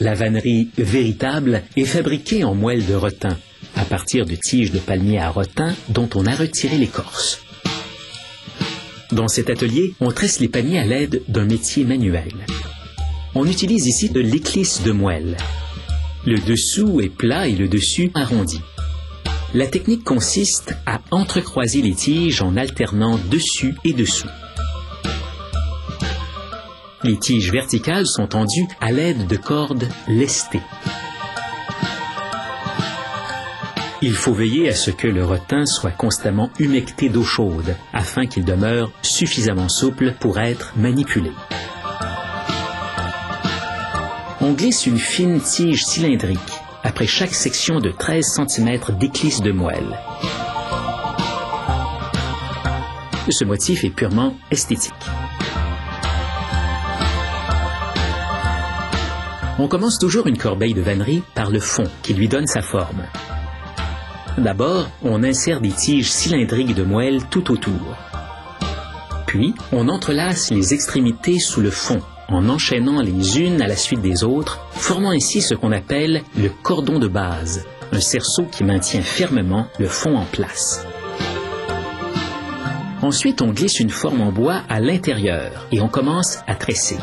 La vannerie véritable est fabriquée en moelle de rotin, à partir de tiges de palmier à rotin dont on a retiré l'écorce. Dans cet atelier, on tresse les paniers à l'aide d'un métier manuel. On utilise ici de l'éclisse de moelle. Le dessous est plat et le dessus arrondi. La technique consiste à entrecroiser les tiges en alternant dessus et dessous. Les tiges verticales sont tendues à l'aide de cordes lestées. Il faut veiller à ce que le rotin soit constamment humecté d'eau chaude afin qu'il demeure suffisamment souple pour être manipulé. On glisse une fine tige cylindrique après chaque section de 13 cm d'éclisse de moelle. Ce motif est purement esthétique. On commence toujours une corbeille de vannerie par le fond qui lui donne sa forme. D'abord, on insère des tiges cylindriques de moelle tout autour. Puis, on entrelace les extrémités sous le fond, en enchaînant les unes à la suite des autres, formant ainsi ce qu'on appelle le cordon de base, un cerceau qui maintient fermement le fond en place. Ensuite, on glisse une forme en bois à l'intérieur et on commence à tresser.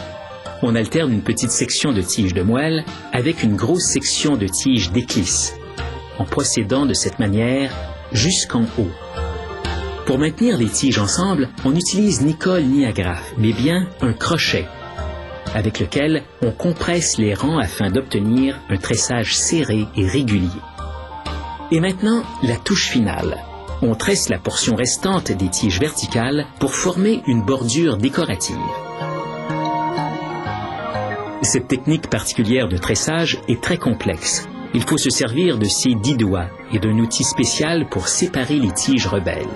On alterne une petite section de tige de moelle avec une grosse section de tige d'éclisse, en procédant de cette manière jusqu'en haut. Pour maintenir les tiges ensemble, on n'utilise ni colle ni agrafe, mais bien un crochet, avec lequel on compresse les rangs afin d'obtenir un tressage serré et régulier. Et maintenant, la touche finale. On tresse la portion restante des tiges verticales pour former une bordure décorative. Cette technique particulière de tressage est très complexe. Il faut se servir de ses 10 doigts et d'un outil spécial pour séparer les tiges rebelles.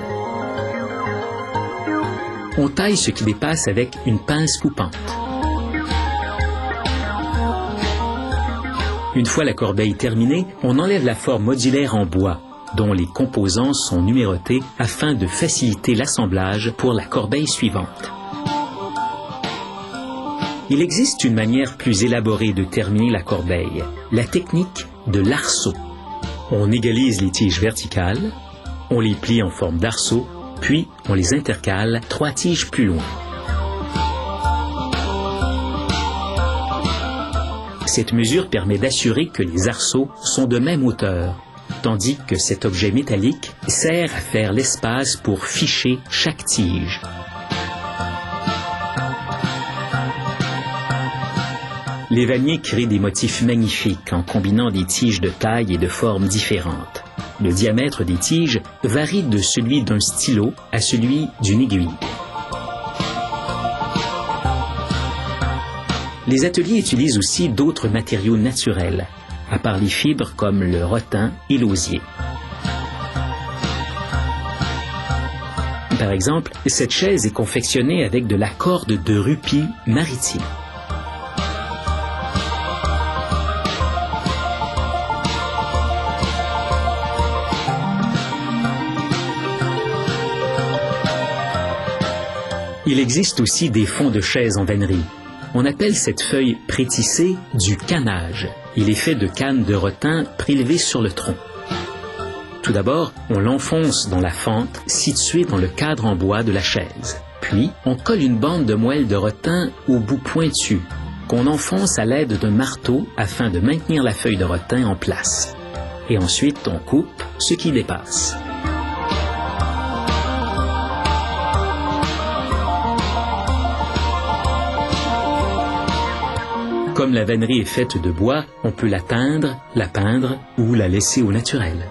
On taille ce qui dépasse avec une pince coupante. Une fois la corbeille terminée, on enlève la forme modulaire en bois, dont les composants sont numérotés afin de faciliter l'assemblage pour la corbeille suivante. Il existe une manière plus élaborée de terminer la corbeille, la technique de l'arceau. On égalise les tiges verticales, on les plie en forme d'arceau, puis on les intercale 3 tiges plus loin. Cette mesure permet d'assurer que les arceaux sont de même hauteur, tandis que cet objet métallique sert à faire l'espace pour ficher chaque tige. Les vanniers créent des motifs magnifiques en combinant des tiges de taille et de formes différentes. Le diamètre des tiges varie de celui d'un stylo à celui d'une aiguille. Les ateliers utilisent aussi d'autres matériaux naturels, à part les fibres comme le rotin et l'osier. Par exemple, cette chaise est confectionnée avec de la corde de rupie maritime. Il existe aussi des fonds de chaises en vannerie. On appelle cette feuille prétissée du canage. Il est fait de cannes de rotin prélevées sur le tronc. Tout d'abord, on l'enfonce dans la fente située dans le cadre en bois de la chaise. Puis, on colle une bande de moelle de rotin au bout pointu, qu'on enfonce à l'aide d'un marteau afin de maintenir la feuille de rotin en place. Et ensuite, on coupe ce qui dépasse. Comme la vannerie est faite de bois, on peut la teindre, la peindre ou la laisser au naturel.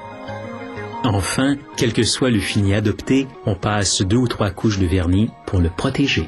Enfin, quel que soit le fini adopté, on passe 2 ou 3 couches de vernis pour le protéger.